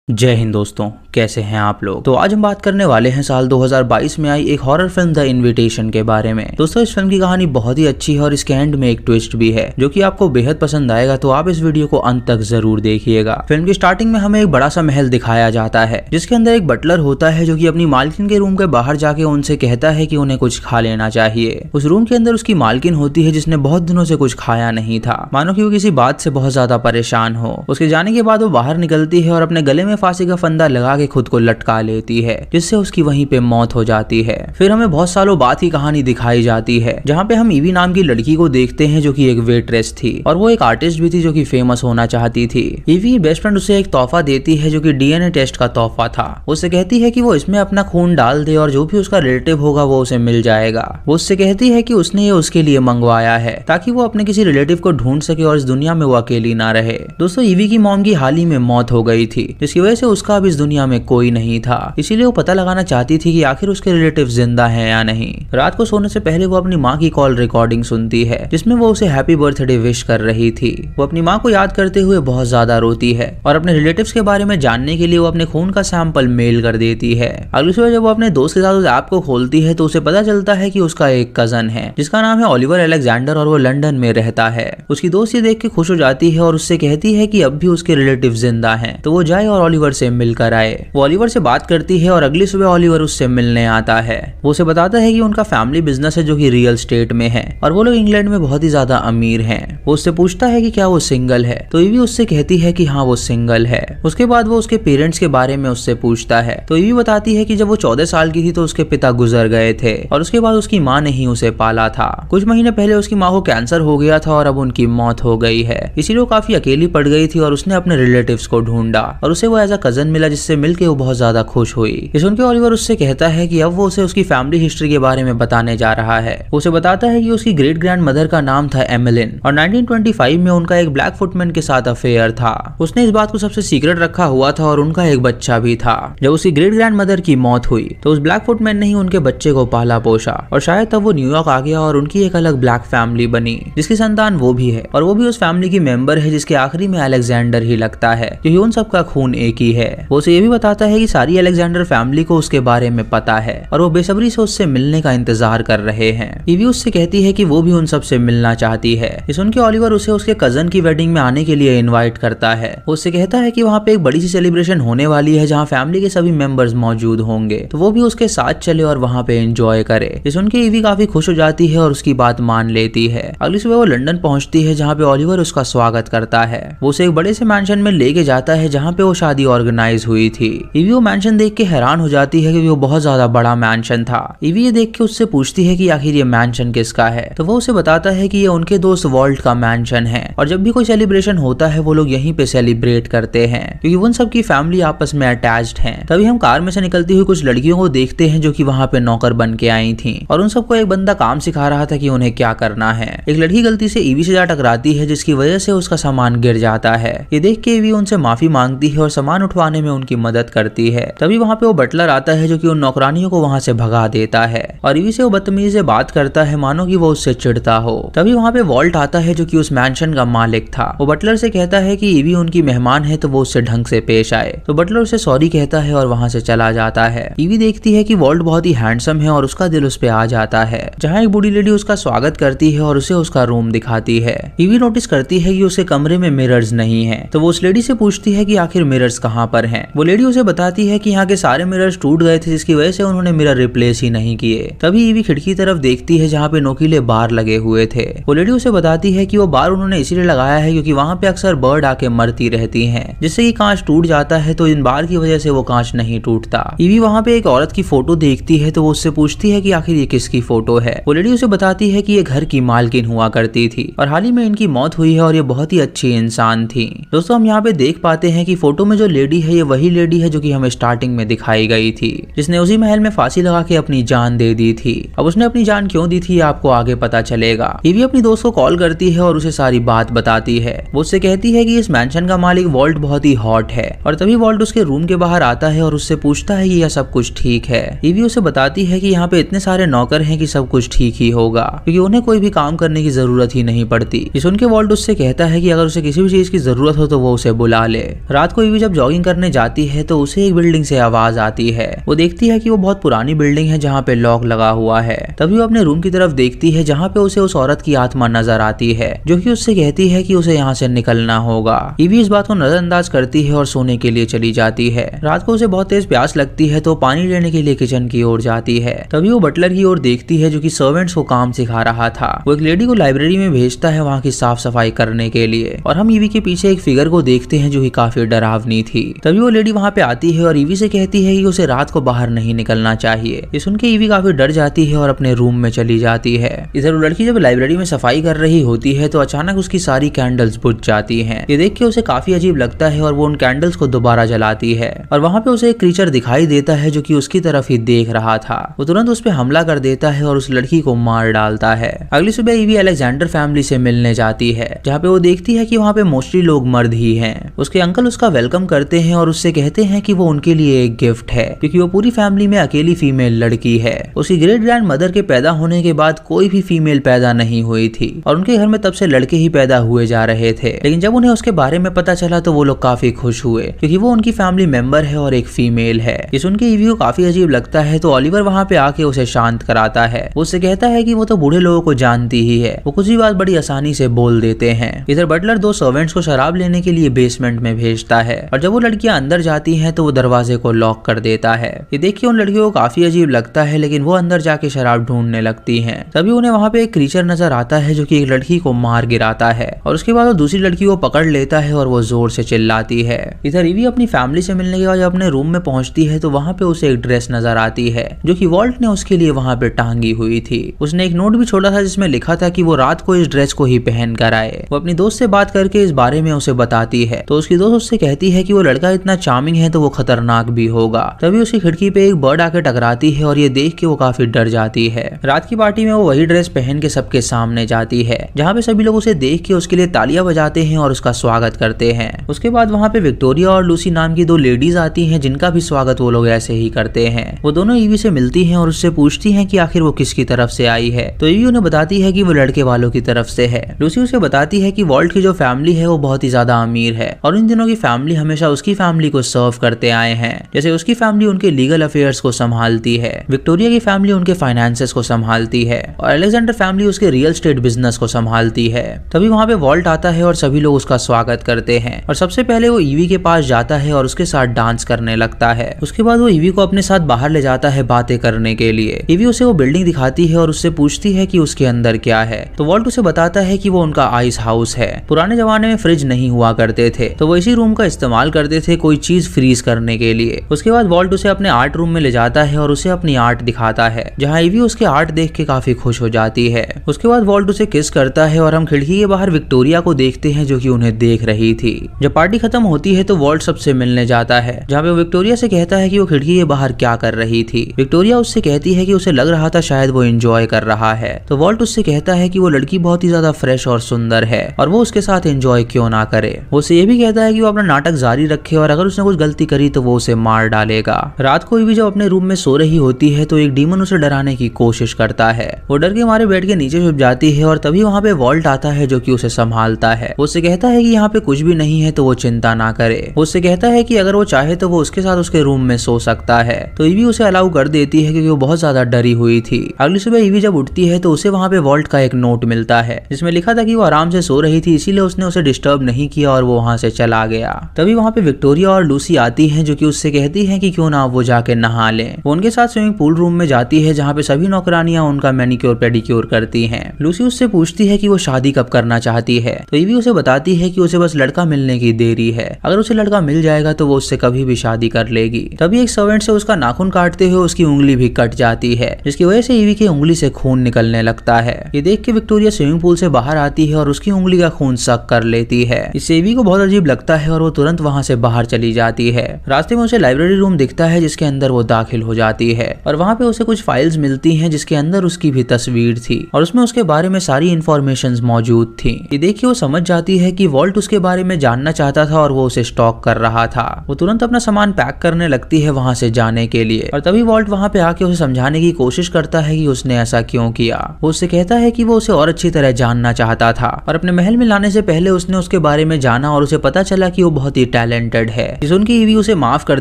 जय हिंद दोस्तों, कैसे हैं आप लोग। तो आज हम बात करने वाले हैं साल 2022 में आई एक हॉरर फिल्म द इनविटेशन के बारे में। दोस्तों, इस फिल्म की कहानी बहुत ही अच्छी है और इसके एंड में एक ट्विस्ट भी है जो कि आपको बेहद पसंद आएगा, तो आप इस वीडियो को अंत तक जरूर देखिएगा। फिल्म की स्टार्टिंग में हमें एक बड़ा सा महल दिखाया जाता है जिसके अंदर एक बटलर होता है जो कि अपनी मालकिन के रूम के बाहर जाके उनसे कहता है कि उन्हें कुछ खा लेना चाहिए। उस रूम के अंदर उसकी मालकिन होती है जिसने बहुत दिनों से कुछ खाया नहीं था, मानो कि वो किसी बात से बहुत ज्यादा परेशान हो। उसके जाने के बाद वो बाहर निकलती है और अपने गले में फांसी का फंदा लगा के खुद को लटका लेती है, जिससे उसकी वहीं पे मौत हो जाती है। फिर हमें बहुत सालों बाद की कहानी दिखाई जाती है जहाँ पे हम ईवी नाम की लड़की को देखते हैं जो कि एक वेट्रेस थी और वो एक आर्टिस्ट भी थी जो कि फेमस होना चाहती थी। ईवी बेस्ट फ्रेंड उसे एक तोहफा देती है जो कि डीएनए टेस्ट का तोहफा था। उससे कहती है कि वो इसमें अपना खून डाल दे और जो भी उसका रिलेटिव होगा वो उसे मिल जाएगा। वो उससे कहती है कि उसने ये उसके लिए मंगवाया है ताकि वो अपने किसी रिलेटिव को ढूंढ सके और इस दुनिया में वो अकेली ना रहे। दोस्तों, ईवी की मॉम की हाल ही में मौत हो गई थी जिसकी वजह से उसका अब इस दुनिया में कोई नहीं था। इसीलिए वो पता लगाना चाहती थी कि आखिर उसके रिलेटिव जिंदा हैं या नहीं। रात को सोने से पहले वो अपनी माँ की कॉल रिकॉर्डिंग सुनती है जिसमें वो उसे हैप्पी बर्थडे विश कर रही थी। वो अपनी माँ को याद करते हुए बहुत ज्यादा रोती है और अपने रिलेटिव्स के बारे में जानने के लिए वो अपने खून का सैंपल मेल कर देती है। अगली सुबह जब वो अपने दोस्त के साथ उस ऐप को खोलती है तो उसे पता चलता है कि उसका एक कजन है जिसका नाम है ओलिवर अलेक्जेंडर और वो लंदन में रहता है। उसकी दोस्त ये देख के खुश हो जाती है और उससे कहती है कि अब भी उसके रिलेटिव जिंदा हैं, तो वो जाए और ओलिवर से मिलकर आए। वो ओलिवर से बात करती है और अगली सुबह ओलिवर उससे मिलने आता है। वो उसे बताता है कि उनका फैमिली बिजनेस है जो कि रियल स्टेट में है और वो लोग इंग्लैंड में बहुत ही ज्यादा अमीर हैं। वो उससे पूछता है कि क्या वो सिंगल है, तो ईवी उससे कहती है कि हाँ वो सिंगल है। उसके बाद वो उसके पेरेंट्स के बारे में उससे पूछता है, तो ईवी बताती है कि जब वो 14 साल की थी तो उसके पिता गुजर गए थे और उसके बाद उसकी माँ ने ही उसे पाला था। कुछ महीने पहले उसकी माँ को कैंसर हो गया था और अब उनकी मौत हो गई है, इसीलिए वो काफी अकेली पड़ गई थी और उसने अपने रिलेटिव्स को ढूंढा और उसे वो एज अ कजन मिला जिससे मिलके वो बहुत ज्यादा खुश हुई। ये सुनकर ओलिवर उससे कहता है कि अब वो उसे उसकी फैमिली हिस्ट्री के बारे में बताने जा रहा है। उसे बताता है कि उसकी ग्रेट ग्रैंड मदर का नाम था एमिलिन और 1925 में उनका एक ब्लैक फुटमैन के साथ अफेयर था। उसने इस बात को सबसे सीक्रेट रखा हुआ था और उनका एक बच्चा भी था। जब उसकी ग्रेट ग्रैंड मदर की मौत हुई तो उस ब्लैक फुटमैन ने ही उनके बच्चे को पाला पोषा और शायद तब वो न्यूयॉर्क आ गया और उनकी एक अलग ब्लैक फैमिली बनी जिसकी संतान वो भी है और वो भी उस फैमिली की मेंबर है जिसके आखिरी में अलेक्जेंडर ही लगता है क्योंकि उन सबका खून एक ही है। वो उसे ये भी बताता है कि सारी अलेक्जेंडर फैमिली को उसके बारे में पता है और वो बेसब्री से उससे मिलने का इंतजार कर रहे हैं। ईवी उससे कहती है कि वो भी उन सब से मिलना चाहती है। ये सुनकर ओलिवर उसे उसके कजन की वेडिंग में आने के लिए इनवाइट करता है। वो उससे कहता है कि वहाँ पे एक बड़ी सी सेलिब्रेशन होने वाली है जहाँ फैमिली के सभी मेंबर्स मौजूद होंगे, तो वो भी उसके साथ चले और वहाँ पे एंजॉय करे। ये सुनकर ईवी काफी खुश हो जाती है और उसकी बात मान लेती है। अगली सुबह वो लंदन पहुंचती है जहाँ पे ओलिवर उसका स्वागत करता है। वो उसे एक बड़े से मैंशन में लेके जाता है जहाँ पे वो शादी ऑर्गेनाइज हुई थी। ईवी वो मैंशन देख के हैरान हो जाती है क्योंकि वो बहुत ज्यादा बड़ा मैंशन था। ईवी ये देख के उससे पूछती है कि आखिर ये मैंशन किसका है, तो वो उसे बताता है कि ये उनके दोस्त वॉल्ट का मैंशन है और जब भी कोई सेलिब्रेशन होता है वो लोग यहीं पे सेलिब्रेट करते हैं क्योंकि उन सब की फैमिली आपस में अटैच्ड है। तभी हम कार में से निकलती हुई कुछ लड़कियों को देखते हैं जो कि वहाँ पे नौकर बन के आई थी और उन सबको एक बंदा काम सिखा रहा था कि उन्हें क्या करना है। एक लड़की गलती से ईवी से जा टकराती है जिसकी वजह से उसका सामान गिर जाता है। ये देख के ईवी उनसे माफी मांगती है और सामान उठवाने में उनकी मदद करती है। तभी वहाँ पे वो बटलर आता है जो कि उन नौकरानियों को वहाँ से भगा देता है और ईवी से वो बदतमीजी से बात करता है मानो कि वो उससे चिढ़ता हो। तभी वहाँ पे वॉल्ट आता है जो कि उस मैंशन का मालिक था। वो बटलर से कहता है कि ईवी उनकी मेहमान है तो वो उससे ढंग से पेश आए, तो बटलर उसे सॉरी कहता है और वहाँ से चला जाता है। ईवी देखती है कि वॉल्ट बहुत ही हैंडसम है और उसका दिल उस पे आ जाता है। जहाँ एक बूढ़ी लेडी उसका स्वागत करती है और उसे उसका रूम दिखाती है। ईवी नोटिस करती है कि उसके कमरे में मिरर्स नहीं है, तो वो उस लेडी से पूछती है कि आखिर मिरर्स कहाँ पर हैं। वो लेडी उसे बताती है कि यहाँ के सारे मिरर्स टूट गए थे जिसकी वजह से उन्होंने मिरर रिप्लेस ही नहीं किए। तभी ईवी खिड़की तरफ देखती है जहाँ पे नोकीले बार लगे हुए थे। वो लेडी उसे बताती है कि वो बार उन्होंने इसीलिए लगाया है क्योंकि वहाँ पे अक्सर बर्ड आके मरती रहती हैं, जिससे कि कांच टूट जाता है, तो इन बार की वजह से वो कांच नहीं टूटता। ईवी वहाँ पे एक औरत की फोटो देखती है तो वो उससे पूछती है कि आखिर ये किसकी फोटो है। वो लेडी उसे बताती है कि ये घर की मालकिन हुआ करती थी और हाल ही में इनकी मौत हुई है और ये बहुत ही अच्छी इंसान थी। दोस्तों, हम यहाँ पे देख पाते हैं कि फोटो में जो लेडी है ये वही लेडी है जो कि हमें स्टार्टिंग में दिखाई गई थी, जिसने उसी महल में फांसी लगा के अपनी जान दे दी थी। अब उसने अपनी जान क्यों दी थी आपको आगे पता चलेगा। ईवी अपनी दोस्त को कॉल करती है और उसे सारी बात बताती है। वो उससे कहती है कि इस मैंशन का मालिक वॉल्ट बहुत ही हॉट है और तभी वॉल्ट उसके रूम के बाहर आता है और उससे पूछता है कि यह सब कुछ ठीक है। ईवी उसे बताती है कि यहाँ पे इतने सारे नौकर हैं कि सब कुछ ठीक ही होगा क्योंकि उन्हें कोई भी काम करने की जरूरत ही नहीं पड़ती। ये सुन के वॉल्ट उससे कहता है कि अगर उसे किसी भी चीज की जरूरत हो तो वो उसे बुला ले। रात को ईवी जब जॉगिंग करने जाती है तो उसे एक बिल्डिंग से आवाज आती है। वो देखती है कि वो बहुत पुरानी बिल्डिंग है जहाँ पे लॉक लगा हुआ है। तभी वो अपने रूम की तरफ देखती है जहाँ पे उसे उस औरत की आत्मा नजर आती है जो कि उससे कहती है कि उसे यहाँ से निकलना होगा। ईवी इस बात को नजरअंदाज करती है और सोने के लिए चली जाती है। रात को उसे बहुत तेज प्यास लगती है तो पानी लेने के लिए किचन की ओर जाती है। तभी वो बटलर की ओर देखती है जो कि सर्वेंट्स को काम सिखा रहा था। वो एक लेडी को लाइब्रेरी में भेजता है वहाँ की साफ सफाई करने के लिए और हम ईवी के पीछे एक फिगर को देखते हैं जो कि काफी डरावनी थी। तभी वो लेडी वहाँ पे आती है और ईवी से कहती है कि उसे रात को बाहर नहीं निकलना चाहिए। ये सुन के ईवी काफी डर जाती है और अपने रूम में चली जाती है। इधर वो लड़की जब लाइब्रेरी में सफाई कर रही होती है तो अचानक उसकी सारी कैंडल्स बुझ जाती हैं। ये देख के उसे काफी अजीब लगता है और वो उन कैंडल्स को दोबारा जलाती है और वहाँ पे उसे एक क्रीचर दिखाई देता है जो कि उसकी तरफ ही देख रहा था। वो तुरंत उस पे हमला कर देता है और उस लड़की को मार डालता है। अगली सुबह ईवी अलेक्जेंडर फैमिली से मिलने जाती है जहाँ पे वो देखती है कि वहाँ पे मोस्टली लोग मर्द ही हैं। उसके अंकल उसका वेलकम करते हैं और उससे कहते हैं कि वो उनके लिए एक गिफ्ट है क्योंकि वो पूरी फैमिली में अकेली फीमेल लड़की है। उसकी ग्रेट ग्रैंड मदर के पैदा होने के बाद कोई भी फीमेल पैदा नहीं हुई थी और उनके घर में तब से लड़के ही पैदा हुए जा रहे थे। लेकिन जब उन्हें उसके बारे में पता चला तो वो लोग काफी खुश हुए क्योंकि वो उनकी फैमिली मेंबर है और एक फीमेल है। ये सुन के ईवी को काफी अजीब लगता है तो ओलिवर वहाँ पे आके उसे शांत कराता है। उससे कहता है कि वो तो बूढ़े लोगों को जानती ही है, वो कुछ भी बात बड़ी आसानी से बोल देते हैं। इधर बटलर दो सर्वेंट्स को शराब लेने के लिए बेसमेंट में भेजता है और जब वो लड़कियां अंदर जाती हैं तो वो दरवाजे को लॉक कर देता है। ये देख के उन लड़कियों को काफी अजीब लगता है लेकिन वो अंदर जाके शराब ढूंढने लगती हैं। तभी उन्हें वहाँ पे एक क्रीचर नजर आता है जो कि एक लड़की को मार गिराता है और उसके बाद वो दूसरी लड़की को पकड़ लेता है और वो जोर से चिल्लाती है। इधर ईवी अपनी फैमिली से मिलने के बाद जब अपने रूम में पहुंचती है तो वहाँ पे उसे एक ड्रेस नजर आती है जो कि वॉल्ट ने उसके लिए वहाँ पे टांगी हुई थी। उसने एक नोट भी छोड़ा था जिसमें लिखा था कि वो रात को इस ड्रेस को ही पहन कर आए। वो अपनी दोस्त से बात करके इस बारे में उसे बताती है तो उसकी दोस्त उससे कहती है कि वो लड़का इतना चार्मिंग है तो वो खतरनाक भी होगा। तभी उसकी खिड़की पे एक बर्ड आके टकराती है और ये देख के वो काफी डर जाती है। रात की पार्टी में वो वही ड्रेस पहन के सबके सामने जाती है जहाँ पे सभी लोग उसे देख के उसके लिए तालियां बजाते हैं और उसका स्वागत करते हैं। उसके बाद वहाँ पे विक्टोरिया और लूसी नाम की दो लेडीज आती हैं जिनका भी स्वागत वो लोग ऐसे ही करते हैं। वो दोनों ईवी से मिलती हैं और उससे पूछती हैं कि आखिर वो किसकी तरफ से आई है तो ईवी उन्हें बताती है कि वो लड़के वालों की तरफ से है। लूसी उसे बताती है कि वॉल्ट की जो फैमिली है वो बहुत ही ज्यादा अमीर है और इन दिनों की फैमिली हमेशा उसकी फैमिली को सर्व करते आए हैं। जैसे उसकी फैमिली उनके लीगल अफेयर्स को संभालती है, विक्टोरिया की फैमिली उनके फाइनेंसेस को संभालती है और अलेक्जेंडर फैमिली उसके रियल स्टेट बिजनेस को संभालती है। तभी वहाँ पे वॉल्ट आता है और सभी लोग उसका स्वागत करते हैं और सबसे पहले वो ईवी के पास जाता है और उसके साथ डांस करने लगता है। उसके बाद वो ईवी को अपने साथ बाहर ले जाता है बातें करने के लिए। ईवी उसे वो बिल्डिंग दिखाती है और उससे पूछती है कि उसके अंदर क्या है तो वॉल्ट उसे बताता है कि वो उनका आइस हाउस है। पुराने जमाने में फ्रिज नहीं हुआ करते थे तो वो इसी रूम का इस्तेमाल करते थे कोई चीज फ्रीज करने के लिए। उसके बाद वॉल्ट उसे अपने आर्ट रूम में ले जाता है और उसे अपनी आर्ट दिखाता है जहाँ ईवी उसके आर्ट देख के काफी खुश हो जाती है। उसके बाद वॉल्ट उसे किस करता है और हम खिड़की के बाहर विक्टोरिया को देखते हैं जो कि उन्हें देख रही थी। जब पार्टी खत्म होती है तो वॉल्ट सबसे मिलने जाता है जहाँ पे विक्टोरिया से कहता है कि वो खिड़की के बाहर क्या कर रही थी। विक्टोरिया उससे कहती है कि उसे लग रहा था शायद वो एंजॉय कर रहा है तो वॉल्ट उससे कहता है कि वो लड़की बहुत ही ज्यादा फ्रेश और सुंदर है और वो उसके साथ एंजॉय क्यों ना करे। वो उसे ये भी कहता है कि वो अपना नाटक जारी रखे और अगर उसने कुछ गलती करी तो वो उसे मार डालेगा। रात को ईवी जब अपने रूम में सो रही होती है तो एक डीमन उसे डराने की कोशिश करता है। वो डर के मारे बेड के नीचे छुप जाती है और तभी वहाँ पे वॉल्ट आता है जो कि उसे संभालता है। वो उससे कहता है कि यहाँ पे कुछ भी नहीं है तो वो चिंता ना करे। वो उससे कहता है कि अगर वो चाहे तो वो उसके साथ उसके रूम में सो सकता है तो ईवी उसे अलाउ कर देती है क्योंकि वो बहुत ज्यादा डरी हुई थी। अगली सुबह ईवी जब उठती है तो उसे वहाँ पे वॉल्ट का एक नोट मिलता है जिसमें लिखा था कि वो आराम से सो रही थी इसीलिए उसने उसे डिस्टर्ब नहीं किया और वो वहाँ से चला गया। तभी वहाँ पे विक्टोरिया और लूसी आती हैं जो कि उससे कहती हैं कि क्यों ना वो जाके नहा लें। वो उनके साथ स्विमिंग पूल रूम में जाती है जहाँ पे सभी नौकरानियां उनका मैनिक्योर पेडिक्योर करती हैं। लूसी उससे पूछती है कि वो शादी कब करना चाहती है तो ईवी उसे बताती है कि उसे बस लड़का मिलने की देरी है, अगर उसे लड़का मिल जाएगा तो वो उससे कभी भी शादी कर लेगी। तभी एक सर्वेंट से उसका नाखून काटते हुए उसकी उंगली भी कट जाती है जिसकी वजह से ईवी की उंगली से खून निकलने लगता है। ये देख के विक्टोरिया स्विमिंग पूल से बाहर आती है और उसकी उंगली का खून सक कर लेती है। इससे ईवी को बहुत अजीब लगता है और वो तुरंत वहाँ से बाहर चली जाती है। रास्ते में उसे लाइब्रेरी रूम दिखता है जिसके अंदर वो दाखिल हो जाती है और वहाँ पे उसे कुछ फाइल्स मिलती हैं जिसके अंदर उसकी भी तस्वीर थी और उसमें उसके बारे में सारी इन्फॉर्मेशंस मौजूद थी। ये देख के वो समझ जाती है कि वॉल्ट उसके बारे में जानना चाहता था और वो उसे स्टॉक कर रहा था। वो तुरंत अपना सामान पैक करने लगती है वहाँ से जाने के लिए और तभी वॉल्ट वहाँ पे आके उसे समझाने की कोशिश करता है कि उसने ऐसा क्यों किया। वो उससे कहता है कि वो उसे और अच्छी तरह जानना चाहता था और अपने महल में लाने से पहले उसने उसके बारे में जाना और उसे पता चला कि वो बहुत ही टैलेंटेड है, जिस उनकी ईवी उसे माफ कर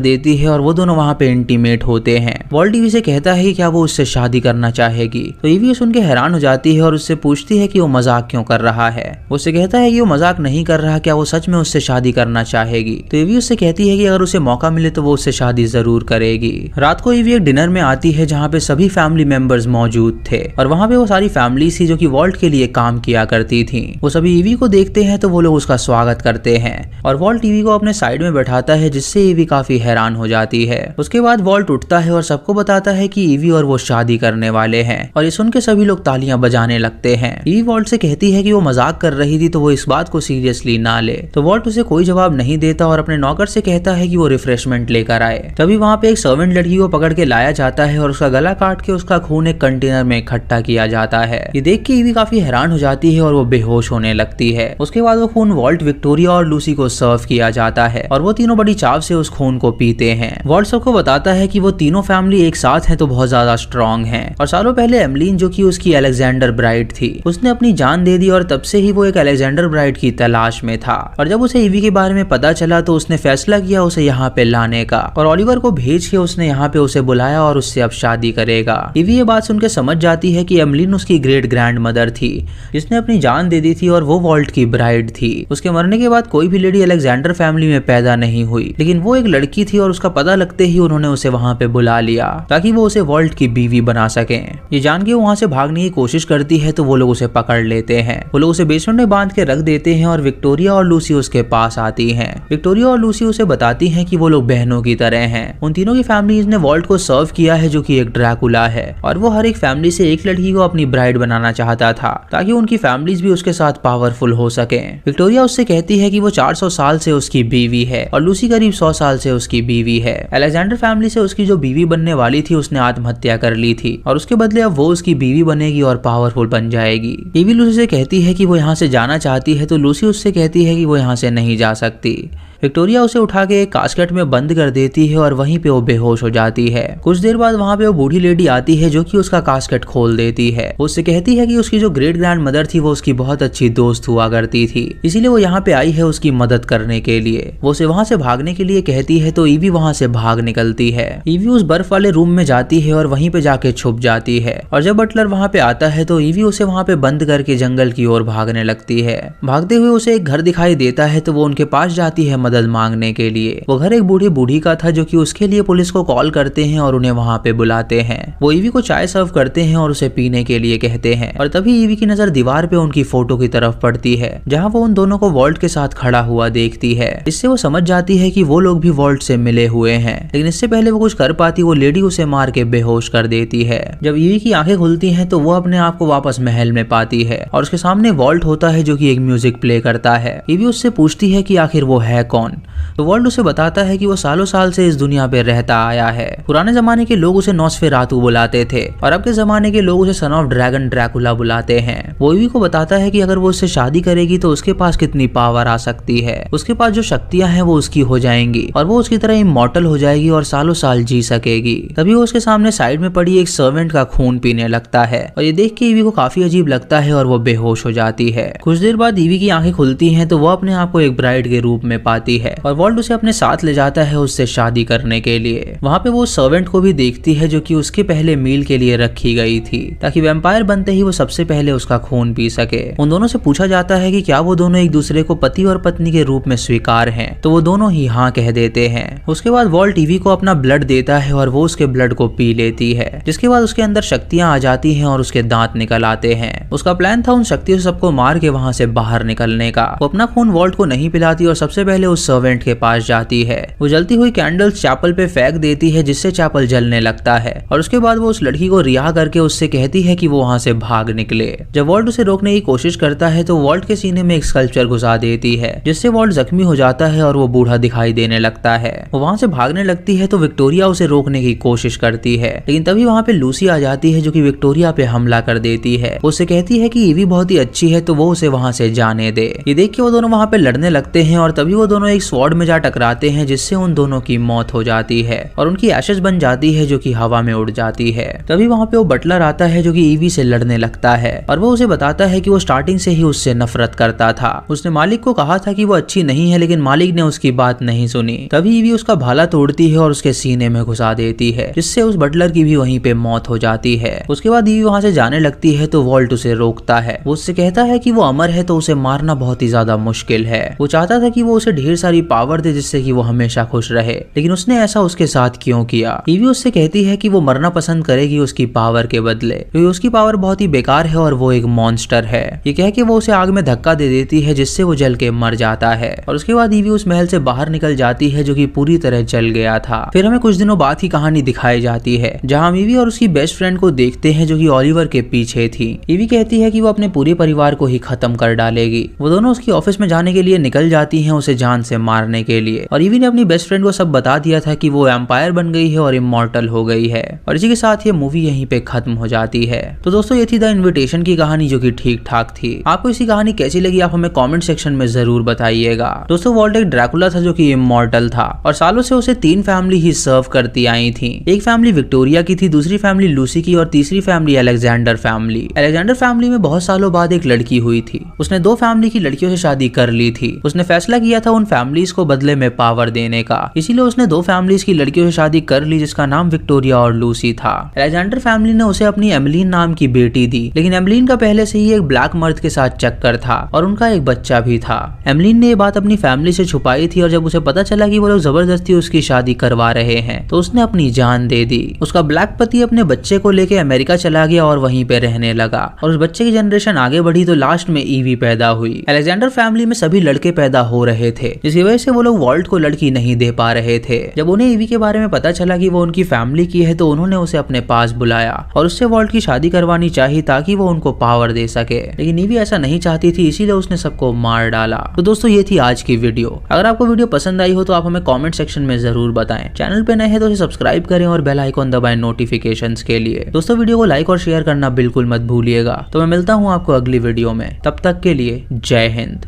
देती है और वो दोनों वहाँ पे इंटीमेट होते हैं। वॉल्ट ईवी से कहता है कि क्या वो उससे शादी करना चाहेगी, तो ईवी सुन के हैरान हो जाती है और उससे पूछती है कि वो मजाक क्यों कर रहा है। उससे कहता है कि वो मजाक नहीं कर रहा, क्या वो सच में उससे शादी करना चाहेगी। तो ईवी उससे कहती है कि अगर उसे मौका मिले तो वो उससे शादी जरूर करेगी। रात को ईवी एक डिनर में आती है जहाँ पे सभी फैमिली मेंबर्स मौजूद थे और वहाँ पे वो सारी फैमिलीज थी जो कि वॉल्ट के लिए काम किया करती थी। वो सभी ईवी को देखते हैं तो वो लोग उसका स्वागत करते हैं और वॉल्ट ईवी को अपने साइड में बैठाता है, जिससे ईवी काफी हैरान हो जाती है। उसके बाद वॉल्ट उठता है और सबको बताता है कि ईवी और वो शादी करने वाले हैं और ये सुन के सभी लोग तालियां बजाने लगते हैं। ईवी वॉल्ट से कहती है कि वो मजाक कर रही थी तो वो इस बात को सीरियसली ना ले, तो वॉल्ट उसे कोई जवाब नहीं देता और अपने नौकर से कहता है कि वो रिफ्रेशमेंट लेकर आए। तभी वहाँ पे एक सर्वेंट लड़की को पकड़ के लाया जाता है और उसका गला काट के उसका खून एक कंटेनर में इकट्ठा किया जाता है। ये देख के ईवी काफी हैरान हो जाती है और वो बेहोश होने लगती है। उसके बाद वो खून वॉल्ट, विक्टोरिया और लूसी को सर्व किया जाता है और वो तीनों बड़ी चाव से उस खून को पीते हैं। वॉल्ट सबको बताता है कि वो तीनों फैमिली एक साथ है तो बहुत ज्यादा स्ट्रॉन्ग है और सालों पहले एमलीन जो कि उसकी अलेक्जेंडर ब्राइड थी, उसने अपनी जान दे दी और तब से ही वो एक अलेक्जेंडर ब्राइड की तलाश में था। और जब उसे ईवी के बारे में पता चला तो उसने फैसला किया उसे यहाँ पे लाने का और ओलिवर को भेज के उसने यहाँ पे उसे बुलाया और उससे अब शादी करेगा। ईवी ये बात सुनकर समझ जाती है कि एमलीन उसकी ग्रेट ग्रैंड मदर थी जिसने अपनी जान दे दी थी और वो वॉल्ट की ब्राइड थी। उसके मरने के बाद कोई भी लेडी अलेक्जेंडर फैमिली में पैदा नहीं हुई, लेकिन वो एक लड़की थी और उसका पता लगते ही उन्होंने उसे वहाँ पे बुला लिया ताकि वो उसे वॉल्ट की बीवी बना सके। ये जान के वहाँ से भागने की कोशिश करती है तो वो लोग उसे पकड़ लेते हैं। वो लोग उसे बेसमेंट में बांध के रख देते हैं और विक्टोरिया और लूसी उसके पास आती हैं। विक्टोरिया और लूसी उसे बताती हैं कि वो लोग बहनों की तरह हैं। उन तीनों की फैमिलीज ने वॉल्ट को सर्व किया है जो कि एक ड्रैकुला है और वो हर एक फैमिली से एक लड़की को अपनी ब्राइड बनाना चाहता था ताकि उनकी फैमिलीज भी उसके साथ पावरफुल हो सके। विक्टोरिया उससे कहती है कि वो 400 साल से उसकी बीवी है और लूसी करीब 100 साल से उसकी बीवी है। अलेक्जेंडर फैमिली से उसकी जो बीवी बनने वाली थी उसने आत्महत्या कर ली थी और उसके बदले अब वो उसकी बीवी बनेगी और पावरफुल बन जाएगी। ईवी लूसी से कहती है कि वो यहाँ से जाना चाहती है तो लूसी उससे कहती है कि वो यहाँ से नहीं जा सकती। विक्टोरिया उसे उठा के एक कास्केट में बंद कर देती है और वहीं पे वो बेहोश हो जाती है। कुछ देर बाद वहाँ पे वो बूढ़ी लेडी आती है जो कि उसका कास्केट खोल देती है। वो उससे कहती है कि उसकी जो ग्रेट ग्रैंड मदर थी वो उसकी बहुत अच्छी दोस्त हुआ करती थी, इसीलिए वो यहाँ पे आई है उसकी मदद करने के लिए। वो उसे वहाँ से भागने के लिए कहती है तो ईवी वहाँ से भाग निकलती है। ईवी उस बर्फ वाले रूम में जाती है और वहीं पे जाके छुप जाती है और जब बटलर वहाँ पे आता है तो ईवी उसे वहाँ पे बंद करके जंगल की ओर भागने लगती है। भागते हुए उसे एक घर दिखाई देता है तो वो उनके पास जाती है मदद मांगने के लिए। वो घर एक बूढ़ी का था जो कि उसके लिए पुलिस को कॉल करते हैं और उन्हें वहाँ पे बुलाते हैं। वो ईवी को चाय सर्व करते हैं और उसे पीने के लिए कहते हैं और तभी ईवी की नजर दीवार पे उनकी फोटो की तरफ पड़ती है जहाँ वो उन दोनों को वॉल्ट के साथ खड़ा हुआ देखती है। इससे वो समझ जाती है कि वो लोग भी वॉल्ट से मिले हुए हैं, लेकिन इससे पहले वो कुछ कर पाती वो लेडी उसे मार के बेहोश कर देती है। जब ईवी की आंखें खुलती हैं तो वो अपने आप को वापस महल में पाती है और उसके सामने वॉल्ट होता है जो कि एक म्यूजिक प्ले करता है। ईवी उससे पूछती है कि आखिर वो है कौन, तो वॉल्ट उसे बताता है कि वो सालों साल से इस दुनिया पे रहता आया है। पुराने जमाने के लोग उसे नॉस्फेरातु बुलाते थे और अब के जमाने के लोग उसे सन ऑफ ड्रैगन ड्रैकुला बुलाते हैं। वो ईवी को बताता है कि अगर वो उससे शादी करेगी तो उसके पास कितनी पावर आ सकती है, उसके पास जो शक्तियां हैं वो उसकी हो जाएंगी और वो उसकी तरह इमॉर्टल हो जाएगी और सालों साल जी सकेगी। तभी वो उसके सामने साइड में पड़ी एक सर्वेंट का खून पीने लगता है और ये देख के ईवी को काफी अजीब लगता है और वो बेहोश हो जाती है। कुछ देर बाद ईवी की आंखें खुलती हैं तो वो अपने आप को एक ब्राइड के रूप में पाती है और वॉल्ट उसे अपने साथ ले जाता है उससे शादी करने के लिए। वहाँ पे वो सर्वेंट को भी देखती है जो कि उसके पहले मील के लिए रखी गई थी ताकि वैम्पायर बनते ही वो सबसे पहले उसका खून पी सके। उन दोनों से पूछा जाता है कि क्या वो दोनों एक दूसरे को पति और पत्नी के रूप में स्वीकार हैं, तो वो दोनों ही हाँ कह देते हैं। उसके बाद वॉल्ट ईवी को अपना ब्लड देता है और वो उसके ब्लड को पी लेती है, जिसके बाद उसके अंदर शक्तियां आ जाती हैं और उसके दांत निकल आते हैं। उसका प्लान था उन शक्तियों से सबको मार के वहाँ से बाहर निकलने का। वो अपना खून वॉल्ट को नहीं पिलाती और सबसे पहले उस सर्वेंट के पास जाती है। वो जलती हुई कैंडल्स चैपल पे फेंक देती है जिससे चैपल जलने लगता है और उसके बाद वो उस लड़की को रिहा करके उससे कहती है कि वो वहाँ से भाग निकले। जब वॉल्ट उसे रोकने की कोशिश करता है तो वॉल्ट के सीने में एक स्कल्पचर घुसा देती है जिससे वॉल्ट जख्मी हो जाता है और वो बूढ़ा दिखाई देने लगता है। वो वहाँ से भागने लगती है तो विक्टोरिया उसे रोकने की कोशिश करती है, लेकिन तभी वहाँ पे लूसी आ जाती है जो कि विक्टोरिया पे हमला कर देती है। उससे कहती है कि ईवी बहुत ही अच्छी है तो वो उसे वहाँ से जाने दे। ये देख के वो दोनों वहाँ पे लड़ने लगते हैं और तभी वो दोनों दोनों एक स्वॉर्ड में जा टकराते हैं जिससे उन दोनों की मौत हो जाती है और उनकी एशेस बन जाती है जो कि हवा में उड़ जाती है। तभी वहाँ पे वो बटलर आता है जो कि ईवी से लड़ने लगता है और वो उसे बताता है कि वो स्टार्टिंग से ही उससे नफरत करता था। उसने मालिक को कहा था कि वो अच्छी नहीं है, लेकिन मालिक ने उसकी बात नहीं सुनी। तभी ईवी उसका भाला तोड़ती है और उसके सीने में घुसा देती है, जिससे उस बटलर की भी वहीं पे मौत हो जाती है। उसके बाद ईवी वहाँ से जाने लगती है तो वॉल्ट उसे रोकता है। वो उससे कहता है कि वो अमर है तो उसे मारना बहुत ही ज्यादा मुश्किल है। वो चाहता था कि वो उसे ढेर सारी पावर दे जिससे कि वो हमेशा खुश रहे, लेकिन उसने ऐसा उसके साथ क्यों किया। ईवी उससे कहती है कि वो मरना पसंद करेगी उसकी पावर के बदले, क्योंकि उसकी पावर बहुत ही बेकार है और वो एक मॉन्स्टर है। ये कह के वो उसे आग में धक्का दे देती है जिससे वो जल के मर जाता है और उसके बाद ईवी उस महल से बाहर निकल जाती है जो कि पूरी तरह जल गया था। फिर हमें कुछ दिनों बाद की कहानी दिखाई जाती है जहाँ हम ईवी और उसकी बेस्ट फ्रेंड को देखते हैं जो कि ओलिवर के पीछे थी। ईवी कहती है कि वो अपने पूरे परिवार को ही खत्म कर डालेगी। वो दोनों उसकी ऑफिस में जाने के लिए निकल जाती हैं उसे जान से मारने के लिए, और ईवी ने अपनी बेस्ट फ्रेंड को सब बता दिया था कि वो एम्पायर बन गई है और इमॉर्टल हो गई है। और इसी के साथ ये मूवी यहीं पे खत्म हो जाती है। तो दोस्तों ये थी द इन्विटेशन की कहानी जो कि ठीक ठाक थी। आपको इसी कहानी कैसी लगी आप हमें कमेंट सेक्शन में जरूर बताइएगा। दोस्तों वॉल्ट एक ड्रैकुला था जो कि इमॉर्टल था और सालों से उसे 3 फैमिली ही सर्व करती आई थी। एक फैमिली विक्टोरिया की थी, दूसरी फैमिली लूसी की और तीसरी family Alexander family. Alexander family में बहुत सालों बाद एक लड़की हुई थी। उसने 2 फैमिली की लड़कियों से शादी कर ली थी। उसने फैसला किया था उन फैमिलीज को बदले में पावर देने का, इसीलिए उसने 2 फैमिलीज की लड़कियों से शादी कर ली जिसका नाम विक्टोरिया और लूसी था। अलेक्जेंडर फैमिली ने उसे अपनी एमलीन नाम की बेटी दी, लेकिन एमलीन का पहले से ही एक ब्लैक मर्द के साथ चक्कर था और उनका एक बच्चा भी था। एमलीन ने ये बात अपनी फैमिली से छुपाई थी और जब उसे पता चला कि वो लोग जबरदस्ती उसकी शादी करवा रहे हैं तो उसने अपनी जान दे दी। उसका ब्लैक पति अपने बच्चे को लेके अमेरिका चला गया और वहीं पे रहने लगा और उस बच्चे की जनरेशन आगे बढ़ी तो लास्ट में ईवी पैदा हुई। अलेक्जेंडर फैमिली में सभी लड़के पैदा हो रहे थे जिसकी वजह से वो लोग वॉल्ट को लड़की नहीं दे पा रहे थे। जब उन्हें ईवी के बारे में पता चला कि वो उनकी फैमिली की है तो उन्होंने उसे अपने पास बुलाया और उससे वॉल्ट की शादी करवानी चाहिए ताकि वो उनको पावर दे सके, लेकिन ईवी ऐसा नहीं चाहती थी, इसीलिए उसने सबको मार डाला। तो दोस्तों ये थी आज की वीडियो। अगर आपको वीडियो पसंद आई हो तो आप हमें कमेंट सेक्शन में जरूर बताएं। चैनल पे नए हैं तो इसे सब्सक्राइब करें और बेल आइकॉन दबाएं नोटिफिकेशंस के लिए। दोस्तों वीडियो को लाइक और शेयर करना बिल्कुल मत भूलिएगा। तो मैं मिलता हूँ आपको अगली वीडियो में, तब तक के लिए जय हिंद।